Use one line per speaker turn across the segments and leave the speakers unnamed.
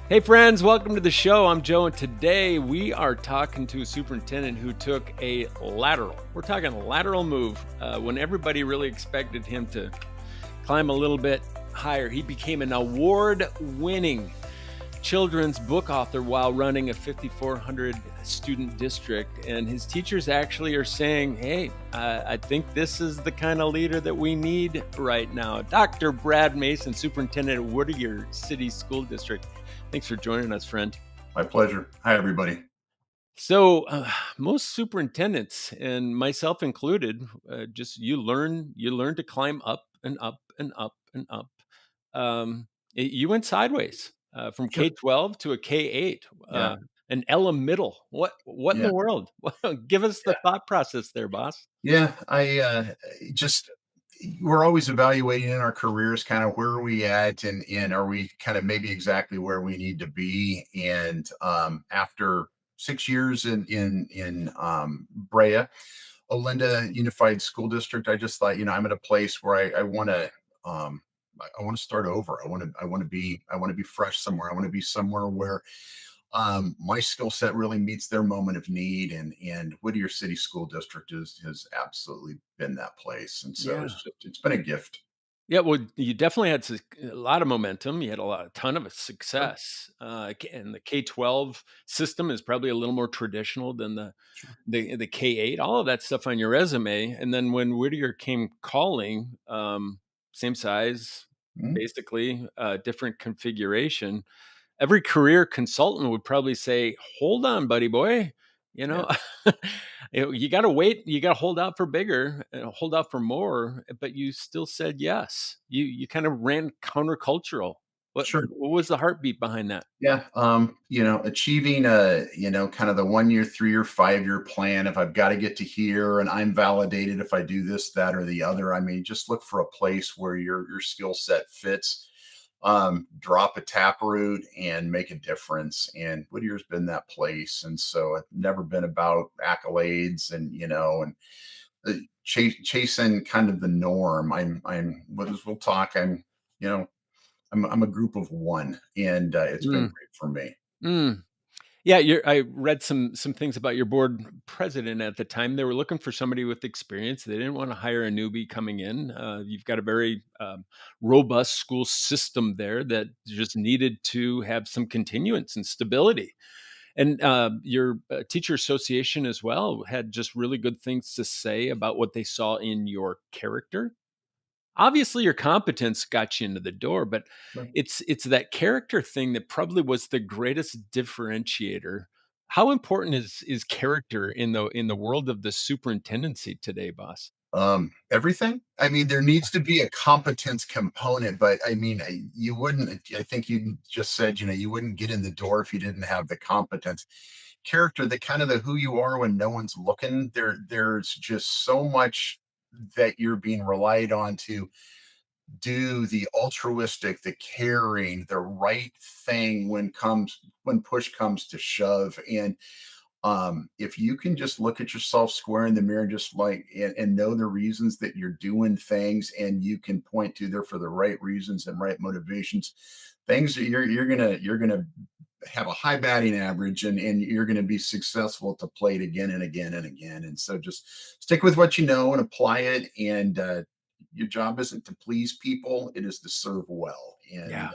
Hey, friends, welcome to the show. I'm Joe, and today we are talking to a superintendent who took a lateral. We're talking a lateral move when everybody really expected him to climb a little bit higher. He became an award winning children's book author while running a 5,400 student district. And his teachers actually are saying, hey, I think this is the kind of leader that we need right now. Dr. Brad Mason, superintendent of Whittier City School District. Thanks for joining us, friend.
My pleasure. Hi, everybody.
So, most superintendents, and myself included, just you learn to climb up and up and up and up. You went sideways from
Sure.
K-12 to a K-8,
Yeah.
an Ella middle. What in
Yeah.
the world? Give us the thought process there, boss.
Yeah. Just, we're always evaluating in our careers kind of where are we at and are we kind of maybe exactly where we need to be. And after 6 years in Brea, Olinda Unified School District, I just thought, I'm at a place where I want to, I want to start over. I want to be fresh somewhere. I want to be somewhere where my skill set really meets their moment of need, and Whittier City School District has absolutely been that place, and so
Yeah.
it's been a gift.
Yeah, well, you definitely had a lot of momentum. You had a ton of
Sure.
success, and the K-12 system is probably a little more traditional than
Sure.
the K-8. All of that stuff on your resume, and then when Whittier came calling, same size,
Mhm.
basically, different configuration. Every career consultant would probably say, "Hold on, buddy boy, you
Yeah.
know, you gotta wait, you gotta hold out for bigger, hold out for more," but you still said yes. You kind of ran countercultural.
Sure.
What was the heartbeat behind that?
Yeah. Achieving kind of the 1 year, 3 year, 5 year plan. If I've got to get to here and I'm validated if I do this, that, or the other. I mean, just look for a place where your skill set fits. Drop a taproot and make a difference. And Whittier's been that place. And so it's never been about accolades and chasing kind of the norm. As we'll talk, you know, I'm a group of one, and it's been
Mm,
great for me.
mm. Yeah, I read some things about your board president at the time. They were looking for somebody with experience. They didn't want to hire a newbie coming in. You've got a very robust school system there that just needed to have some continuance and stability. And your teacher association as well had just really good things to say about what they saw in your character. Obviously, your competence got you into the door, but
Sure.
it's that character thing that probably was the greatest differentiator. How important is character in the world of the superintendency today, boss?
Everything. I mean, there needs to be a competence component, but I mean, you wouldn't. I think you just said, you wouldn't get in the door if you didn't have the competence. Character, the kind of the who you are when no one's looking. There's just so much that you're being relied on to do the altruistic, the caring, the right thing when push comes to shove. And if you can just look at yourself square in the mirror, just like and know the reasons that you're doing things, and you can point to there for the right reasons and right motivations, things that you're gonna have a high batting average, and you're gonna be successful at the plate again and again and again. And so just stick with what you know and apply it. And your job isn't to please people; it is to serve well. And
Yeah,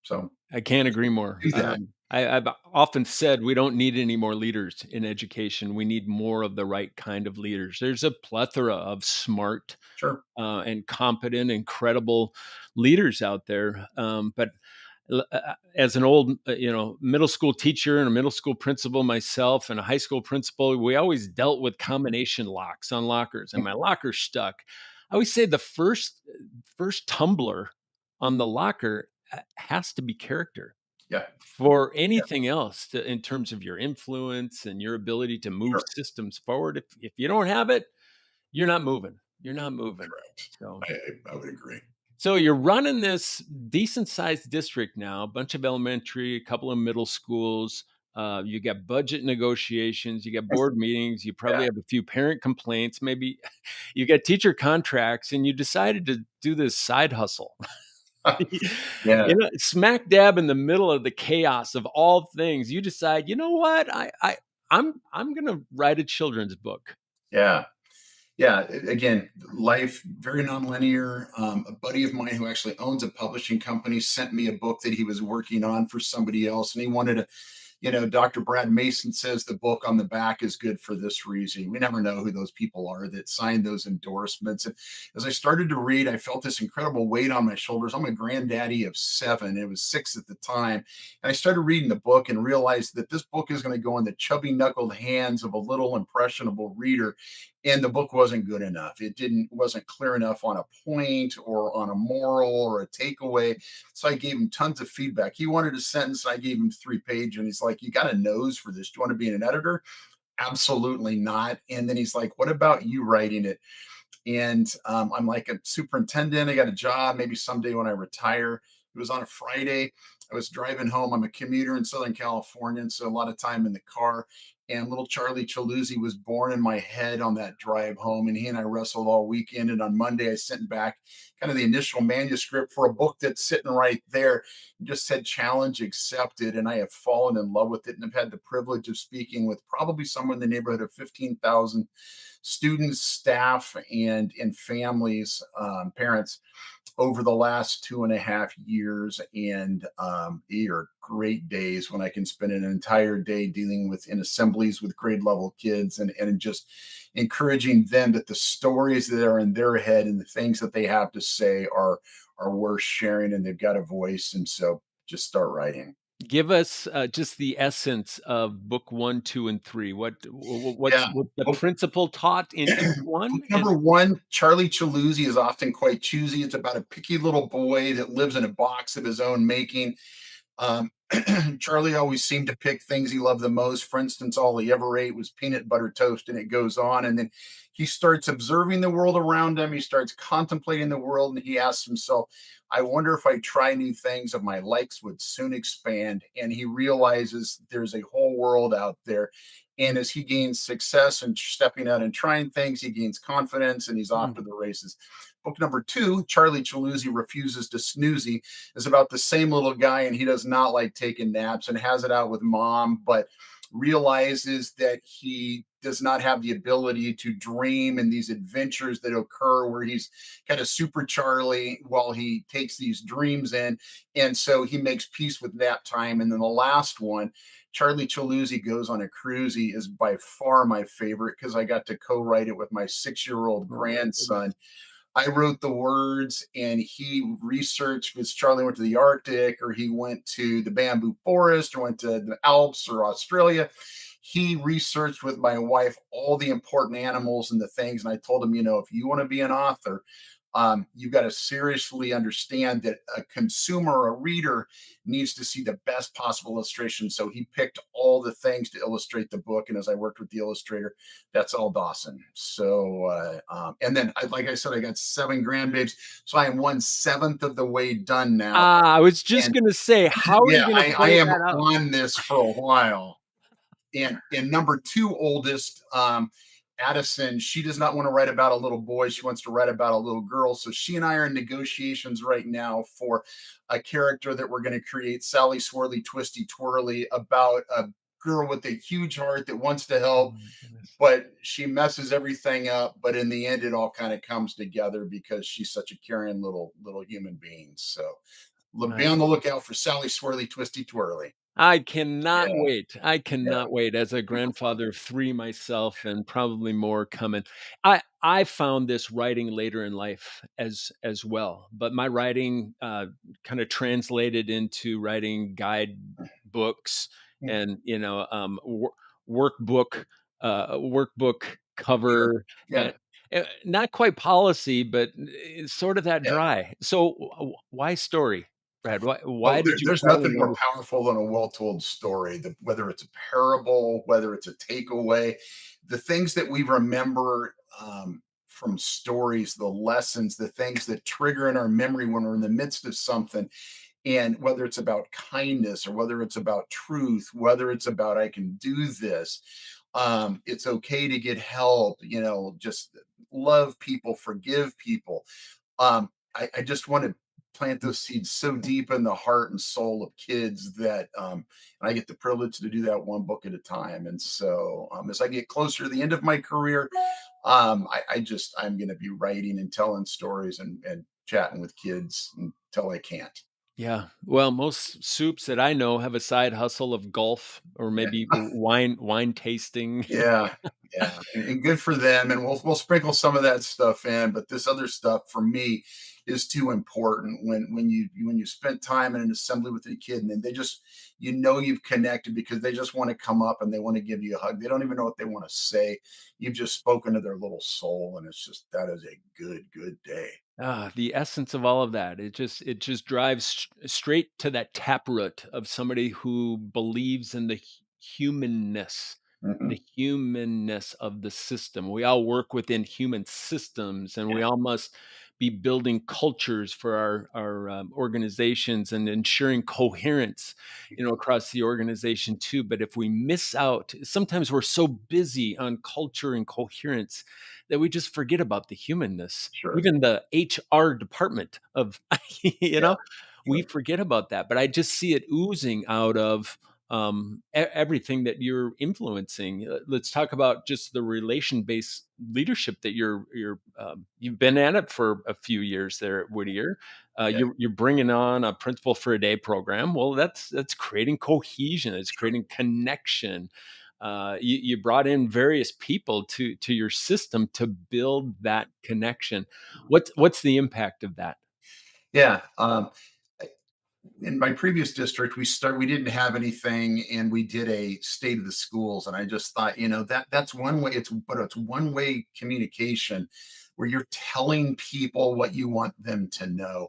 so
I can't agree more.
do that.
I've often said we don't need any more leaders in education. We need more of the right kind of leaders. There's a plethora of smart
Sure.
and competent and credible leaders out there. But as an old, middle school teacher and a middle school principal myself and a high school principal, we always dealt with combination locks on lockers, and my locker stuck. I always say the first tumbler on the locker has to be character
Yeah.
for
Yeah.
anything else in terms of your influence and your ability to move
Sure.
systems forward. If you don't have it, you're not moving. You're not moving.
Correct.
So,
I would agree.
so you're running this decent sized district now, a bunch of elementary, a couple of middle schools. You got budget negotiations, you got board meetings, you
Yeah.
probably have a few parent complaints, maybe you got teacher contracts, and you decided to do this side hustle.
Yeah,
Smack dab in the middle of the chaos of all things, you decide, "You know what? I'm gonna write a children's book."
yeah. Yeah, again, life very nonlinear. A buddy of mine who actually owns a publishing company sent me a book that he was working on for somebody else, and he wanted to, Dr. Brad Mason says the book on the back is good for this reason. We never know who those people are that signed those endorsements. And as I started to read, I felt this incredible weight on my shoulders. I'm a granddaddy of seven. It was six at the time. And I started reading the book and realized that this book is going to go in the chubby knuckled hands of a little impressionable reader. And the book wasn't good enough. Wasn't clear enough on a point or on a moral or a takeaway. So I gave him tons of feedback. He wanted a sentence, and I gave him 3 pages. And he's like, "You got a nose for this. Do you want to be an editor?" Absolutely not. And then he's like, "What about you writing it?" And I'm like a superintendent. I got a job. Maybe someday when I retire. It was on a Friday. I was driving home. I'm a commuter in Southern California, and so a lot of time in the car. And little Charlie Chaluzzi was born in my head on that drive home, and he and I wrestled all weekend. And on Monday, I sent back kind of the initial manuscript for a book that's sitting right there. It just said challenge accepted, and I have fallen in love with it, and I've had the privilege of speaking with probably somewhere in the neighborhood of 15,000 students, staff, and families, parents over the last 2.5 years. And they are great days when I can spend an entire day dealing with in assemblies with grade level kids, and just encouraging them that the stories that are in their head and the things that they have to say are worth sharing, and they've got a voice. And so just start writing.
Give us, just the essence of book 1, 2, and 3.
Yeah.
What the
Book,
principal taught in each
book
one, and
number one, Charlie Chaluzzi is often quite choosy. It's about a picky little boy that lives in a box of his own making. Um, Charlie always seemed to pick things he loved the most. For instance, all he ever ate was peanut butter toast, and it goes on. And then he starts observing the world around him. He starts contemplating the world, and he asks himself, I wonder if I try new things, if my likes would soon expand. And he realizes there's a whole world out there. And as he gains success and stepping out and trying things, he gains confidence and he's off to
mm,
the races. Book number two, Charlie Chaluzzi Refuses to Snoozy, is about the same little guy, and he does not like taking naps and has it out with mom, but realizes that he does not have the ability to dream and these adventures that occur where he's kind of super Charlie while he takes these dreams in. And so he makes peace with nap time. And then the last one, Charlie Chaluzzi Goes on a Cruise, is by far my favorite because I got to co-write it with my 6-year-old
oh my goodness.
grandson. I wrote the words, and he researched because Charlie went to the Arctic, or he went to the bamboo forest, or went to the Alps or Australia. He researched with my wife all the important animals and the things. And I told him, if you want to be an author, you've got to seriously understand that a consumer, a reader, needs to see the best possible illustration. So he picked all the things to illustrate the book. And as I worked with the illustrator, that's all Dawson. So, and then, like I said, I got 7 grandbabies. So I am 1/7 of the way done now.
I was just
And
gonna say, how are
yeah,
you gonna
I
play
am
that out?
on this for a while. And number two oldest, Addison, she does not want to write about a little boy. She wants to write about a little girl. So she and I are in negotiations right now for a character that we're going to create, Sally Swirly Twisty Twirly, about a girl with a huge heart that wants to
Oh
help,
my goodness.
but she messes everything up. But in the end, it all kind of comes together because she's such a caring little human being. So be on the
Nice.
lookout for Sally Swirly Twisty Twirly.
I cannot
Yeah,
wait. I
yeah.
cannot wait as a grandfather of 3 myself and probably more coming. I found this writing later in life as well, but my writing, kinda translated into writing guide books and, workbook workbook
Sure.
cover,
Yeah.
not quite policy, but it's sort of that
Yeah.
dry. So, why story, Brad? Why
Oh,
did you
there's
fall in
nothing
love
more
with
powerful than a well-told story. Whether it's a parable, whether it's a takeaway, the things that we remember from stories, the lessons, the things that trigger in our memory when we're in the midst of something, and whether it's about kindness or whether it's about truth, whether it's about I can do this, it's okay to get help. Just love people, forgive people. I just want to plant those seeds so deep in the heart and soul of kids that and I get the privilege to do that one book at a time. And so as I get closer to the end of my career, I'm going to be writing and telling stories and chatting with kids until I can't.
Yeah. Well, most soups that I know have a side hustle of golf or
Yeah.
maybe wine tasting.
Yeah, yeah, and good for them, and we'll sprinkle some of that stuff in, but this other stuff for me is too important when you spend time in an assembly with a kid and then they just you've connected because they just want to come up and they want to give you a hug. They don't even know what they want to say. You've just spoken to their little soul, and it's just that is a good day.
The essence of all of that. It just drives straight to that taproot of somebody who believes in the humanness,
Mhm.
the humanness of the system. We all work within human systems, and we
Yeah,
all must be building cultures for our organizations and ensuring coherence, across the organization too. But if we miss out, sometimes we're so busy on culture and coherence that we just forget about the humanness.
sure.
Even the HR department of, you
Yeah,
know, we
sure.
forget about that. But I just see it oozing out of everything that you're influencing. Let's talk about just the relation based leadership that you've been at it for a few years there at Whittier.
Yeah,
You're bringing on a principal for a day program. Well, that's creating cohesion. It's
sure.
creating connection. You brought in various people to your system to build that connection. What's the impact of that?
Yeah, in my previous district we didn't have anything and we did a state of the schools, and I just thought, that's one way. It's one way communication where you're telling people what you want them to know.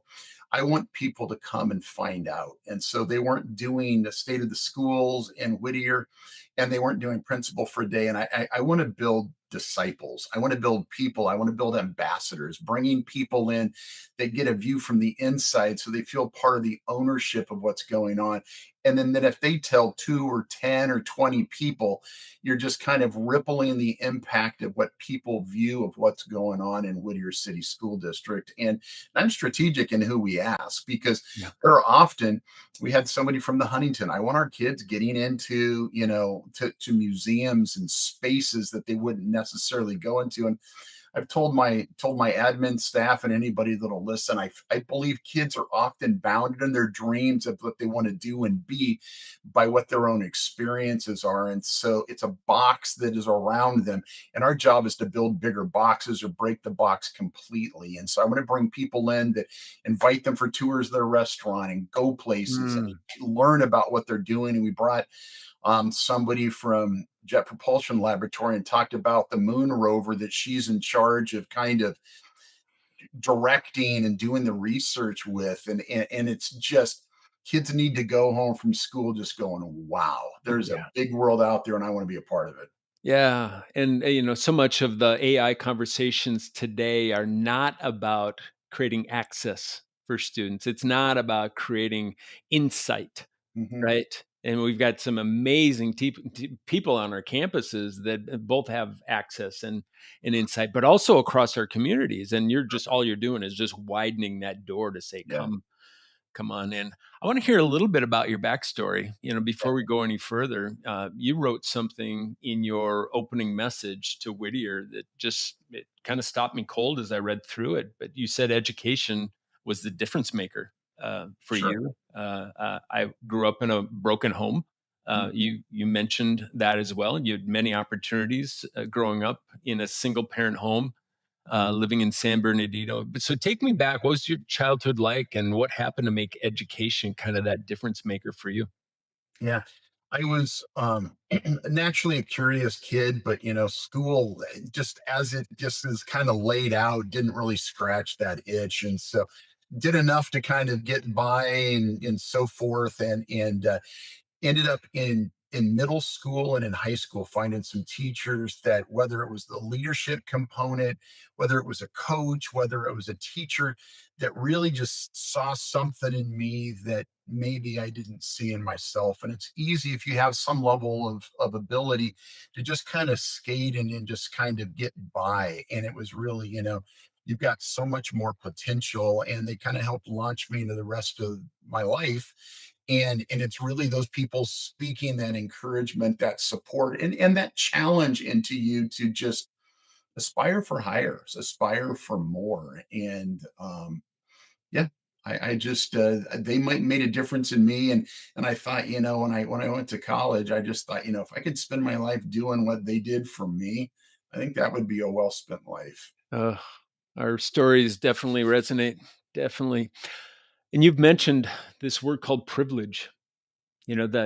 I want people to come and find out, and so they weren't doing the state of the schools in Whittier, and they weren't doing principal for a day. And I want to build disciples. I want to build people. I want to build ambassadors, bringing people in. They get a view from the inside so they feel part of the ownership of what's going on. And then if they tell 2 or 10 or 20 people, you're just kind of rippling the impact of what people view of what's going on in Whittier City School District. And I'm strategic in who we ask because
Yeah.
there are often we had somebody from the Huntington. I want our kids getting into, to museums and spaces that they wouldn't necessarily go into. And I've told my admin staff and anybody that'll listen, I believe kids are often bounded in their dreams of what they want to do and be by what their own experiences are. And so it's a box that is around them. And our job is to build bigger boxes or break the box completely. And so I want to bring people in that invite them for tours of their restaurant and go places
Mm,
and learn about what they're doing. And we brought somebody from Jet Propulsion Laboratory and talked about the moon rover that she's in charge of kind of directing and doing the research with. And it's just kids need to go home from school just going, wow, there's a
yeah.
big world out there and I want to be a part of it.
Yeah, and, so much of the AI conversations today are not about creating access for students. It's not about creating insight.
Mhm.
Right, and we've got some amazing people on our campuses that both have access and insight, but also across our communities, and all you're doing is just widening that door to say,
Yeah.
Come on in." I wanna hear a little bit about your backstory, before we go any further. You wrote something in your opening message to Whittier that just it kinda stopped me cold as I read through it, but you said education was the difference maker, for
Sure.
you. I grew up in a broken home.
Mhm.
You mentioned that as well. You had many opportunities, growing up in a single parent home, living in San Bernardino. But so take me back. What was your childhood like, and what happened to make education kind of that difference maker for you?
Yeah. I was naturally a curious kid, but school just as it just is kind of laid out, didn't really scratch that itch. And so did enough to kind of get by and so forth. And ended up in middle school and in high school finding some teachers that whether it was the leadership component, whether it was a coach, whether it was a teacher that really just saw something in me that maybe I didn't see in myself. And it's easy if you have some level of ability to just kind of skate and just kind of get by. And it was really, you've got so much more potential, and they kind of helped launch me into the rest of my life. And it's really those people speaking that encouragement, that support, and that challenge into you to just aspire for higher, aspire for more. And yeah, I just they might made a difference in me. And I thought, when I went to college, I just thought, if I could spend my life doing what they did for me, I think that would be a well spent life.
Uh, our stories definitely resonate. Definitely. And you've mentioned this word called privilege. Within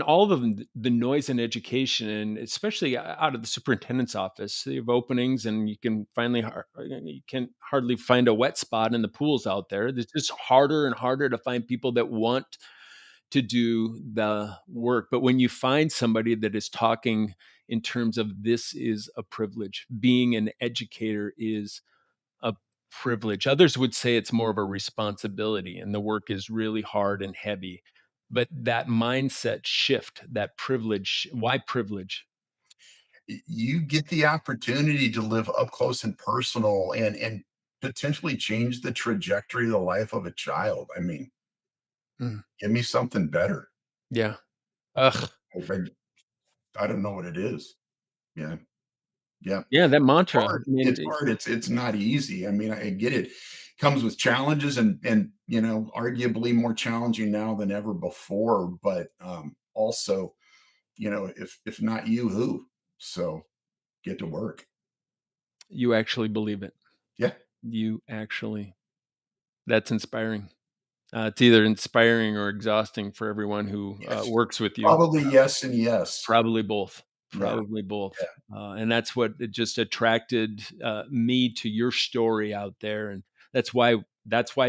all of the noise in education, and especially out of the superintendent's office, they have openings, and you can hardly find a wet spot in the pools out there. It's just harder and harder to find people that want to do the work. But when you find somebody that is talking in terms of this is a privilege, being an educator is a privilege. Others would say it's more of a responsibility, and the work is really hard and heavy. But that mindset shift, that privilege, why privilege?
You get the opportunity to live up close and personal, and potentially change the trajectory of the life of a child. I mean,
Mm,
give me something better.
yeah. Ugh.
I don't know what it is. Yeah. Yeah.
Yeah, that mantra. I
Hard.
mean,
It's hard. It's not easy. I mean, I get it. Comes with challenges, and arguably more challenging now than ever before. But also, if not you, who? So get to work.
you actually believe it.
Yeah.
You actually, that's inspiring. It's either inspiring or exhausting for everyone who
Yes.
works with you.
Probably yes and yes.
Probably both.
Yeah.
Probably both.
Yeah.
And that's what it just attracted me to your story out there, and that's why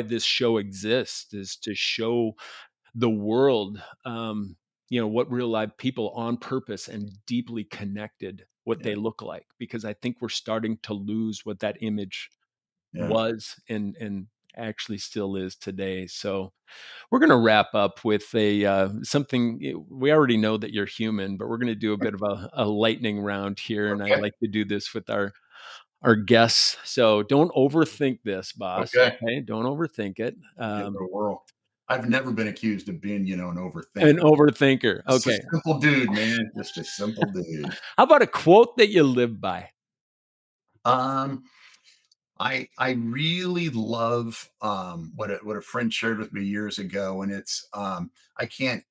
this show exists, is to show the world, what real life people on purpose and deeply connected, what
Yeah.
they look like, because I think we're starting to lose what that image
Yeah.
was and actually still is today. So we're going to wrap up with a something. We already know that you're human, but we're going to do a bit of a lightning round here, and I
Okay.
like to do this with our guests. So don't overthink this, boss.
Okay.
Okay, don't overthink it.
Give it a whirl. I've never been accused of being, an
An
overthinker.
overthinker.
Just a
Okay.
simple dude, man. Just a simple dude.
How about a quote that you live by?
Um, I really love what a friend shared with me years ago, and it's I can't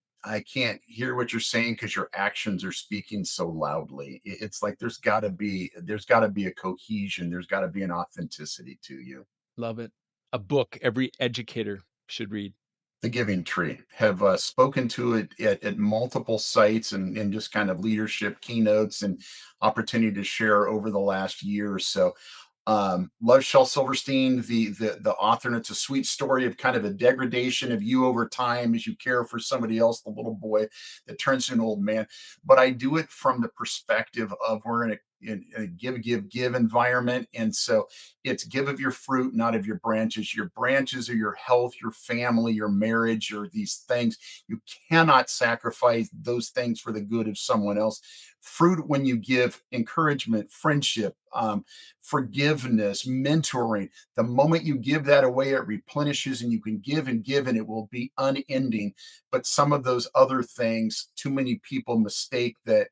hear what you're saying because your actions are speaking so loudly. It's like there's got to be a cohesion. There's got to be an authenticity to you.
Love it. A book every educator should read.
The Giving Tree. Have spoken to it at multiple sites, and just kind of leadership keynotes and opportunity to share over the last year or so. Love Shel Silverstein, the author, and it's a sweet story of kind of a degradation of you over time as you care for somebody else, the little boy that turns into an old man. But I do it from the perspective of we're in a give environment, and so it's give of your fruit, not of your branches. Your branches are your health, your family, your marriage, or these things. You cannot sacrifice those things for the good of someone else. Fruit when you give encouragement, friendship, forgiveness, mentoring. The moment you give that away, it replenishes, and you can give and give, and it will be unending. But some of those other things, too many people mistake that.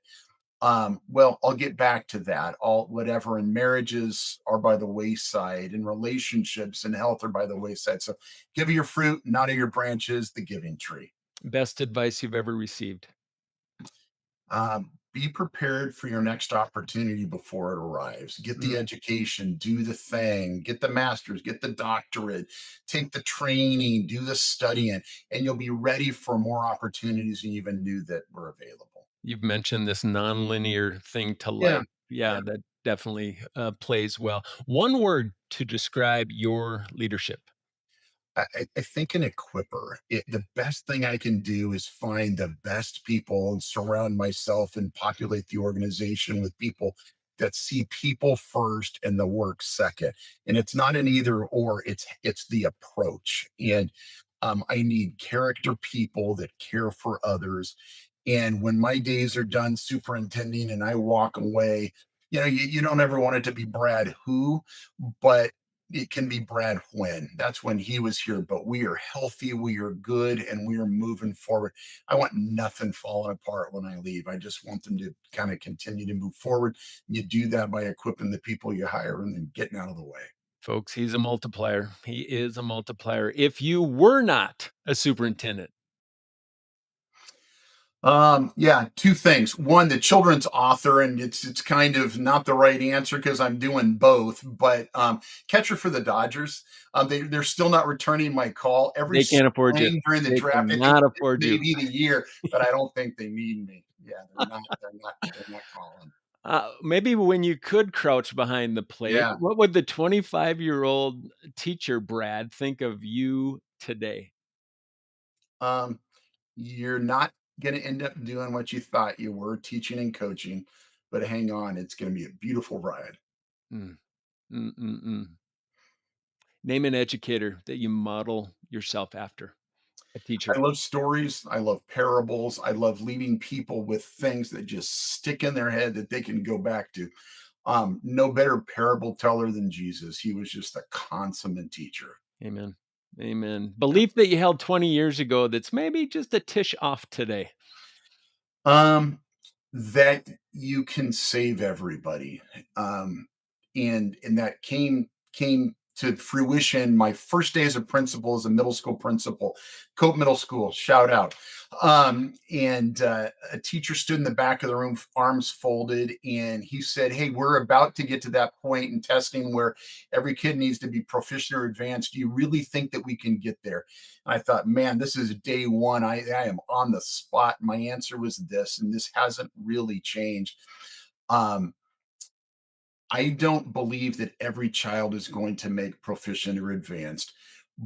Well, I'll get back to that. All whatever, and marriages are by the wayside, and relationships and health are by the wayside. So give of your fruit, not of your branches, the giving tree.
Best advice you've ever received.
Be prepared for your next opportunity before it arrives. Get the
Mm,
education, do the thing, get the master's, get the doctorate, take the training, do the studying, and you'll be ready for more opportunities than you even knew that were available.
you've mentioned this nonlinear thing to
Yeah.
life. Yeah,
Yeah.
that definitely plays well. One word to describe your leadership.
I think an equiper. The best thing I can do is find the best people and surround myself and populate the organization with people that see people first and the work second. And it's not an either or. It's the approach. And I need character people that care for others. And when my days are done superintending and I walk away, you don't ever want it to be Brad who, but it can be Brad when. That's when he was here. But we are healthy, we are good, and we are moving forward. I want nothing falling apart when I leave. I just want them to kind of continue to move forward. You do that by equipping the people you hire and then getting out of the way.
Folks, he's a multiplier. He is a multiplier. If you were not a superintendent,
Yeah, two things. One, the children's author, and it's kind of not the right answer because I'm doing both, but catcher for the Dodgers. They're still not returning my call every
they can't afford you.
spring during the
They
draft. I think
cannot
this
afford
may
you.
be the year, but I don't think they need me. Yeah, they're not calling.
Maybe when you could crouch behind the plate,
Yeah.
what would the 25-year-old teacher Brad think of you today?
Um, you're not going to end up doing what you thought you were, teaching and coaching, but hang on, it's going to be a beautiful ride.
Mm, mm, mm, mm. Name an educator that you model yourself after, a
I
teacher.
love stories. I love parables. I love leaving people with things that just stick in their head that they can go back to. No better parable teller than Jesus. He was just a consummate teacher.
Amen. Amen.
Yeah.
Belief that you held 20 years ago that's maybe just a tish off today.
Um, that you can save everybody. Um, and that came to fruition my first day as a principal, as a middle school principal, Cope Middle School, shout out. And a teacher stood in the back of the room, arms folded, and he said, "Hey, we're about to get to that point in testing where every kid needs to be proficient or advanced. Do you really think that we can get there?" I thought, man, this is day one. I am on the spot. My answer was this, and this hasn't really changed. Um, I don't believe that every child is going to make proficient or advanced,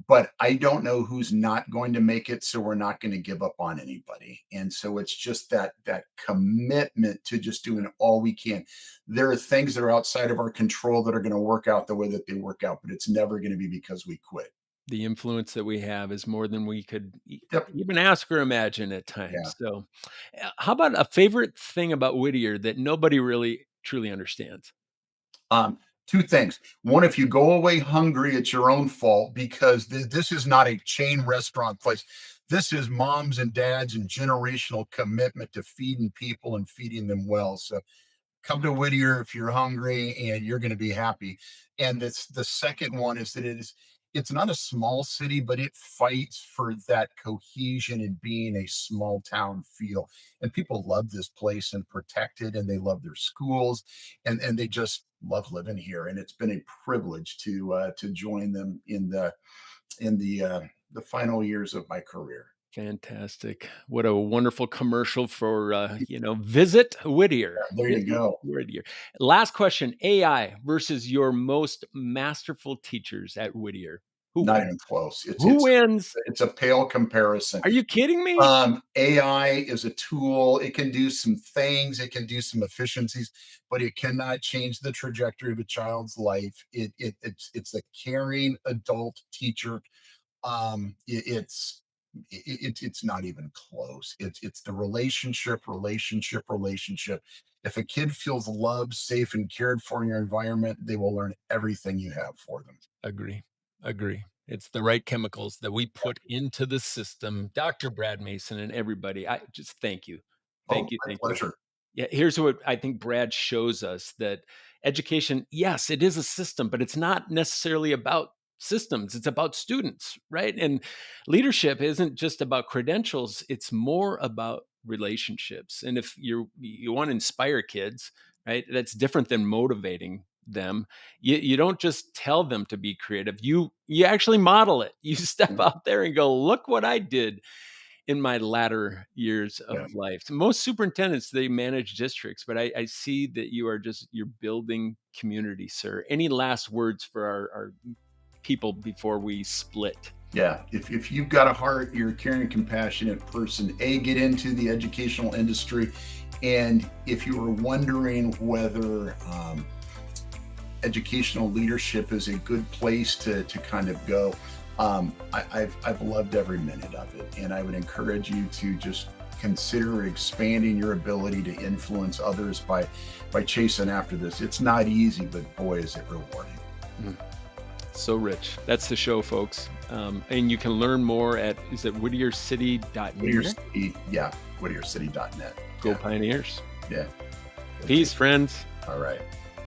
but I don't know who's not going to make it. So we're not going to give up on anybody. And so it's just that commitment to just doing all we can. There are things that are outside of our control that are going to work out the way that they work out, but it's never going to be because we quit.
The influence that we have is more than we could
Yep.
even ask or imagine at
Yeah.
times. So, how about a favorite thing about Whittier that nobody really truly understands?
Um, Two things. One, if you go away hungry, it's your own fault because this is not a chain restaurant place. This is moms and dads and generational commitment to feeding people and feeding them well. So come to Whittier if you're hungry and you're going to be happy. And it's the second one is that it's not a small city, but it fights for that cohesion and being a small town feel. And people love this place and protect it, and they love their schools, and they just love living here. And it's been a privilege to join them in the final years of my career.
Fantastic. What a wonderful commercial for, visit Whittier.
There you
Visit
go.
Whittier. Last question, AI versus your most masterful teachers at Whittier. Who
Not
wins?
even close.
Who wins?
It's a pale comparison.
Are you kidding me?
AI is a tool. It can do some things. It can do some efficiencies, but it cannot change the trajectory of a child's life. It's a caring adult teacher. It's not even close. It's the relationship. If a kid feels loved, safe, and cared for in your environment, they will learn everything you have for them.
Agree. Agree. It's the right chemicals that we put into the system. Dr. Brad Mason and everybody, I just thank you.
Oh,
Thank you.
my
Thank you.
pleasure.
Yeah, here's what I think Brad shows us that education, yes, it is a system, but it's not necessarily about systems. It's about students, right? And leadership isn't just about credentials, it's more about relationships. And if you want to inspire kids, right? That's different than motivating them. You don't just tell them to be creative. You actually model it. You step
Mm,
out there and go, "Look what I did in my latter years
yeah.
of life." So most superintendents, they manage districts, but I see that you're building community, sir. Any last words for our people before we split?
Yeah, if you've got a heart, you're a caring, compassionate person. Get into the educational industry, and if you were wondering whether educational leadership is a good place to kind of go, I've loved every minute of it, and I would encourage you to just consider expanding your ability to influence others by chasing after this. It's not easy, but boy, is it rewarding.
Mm. So rich. That's the show, folks. And you can learn more at, is it whittiercity.net?
Whittier City, yeah, whittiercity.net.
Go
Yeah.
Pioneers.
Yeah.
Peace, friends.
All right.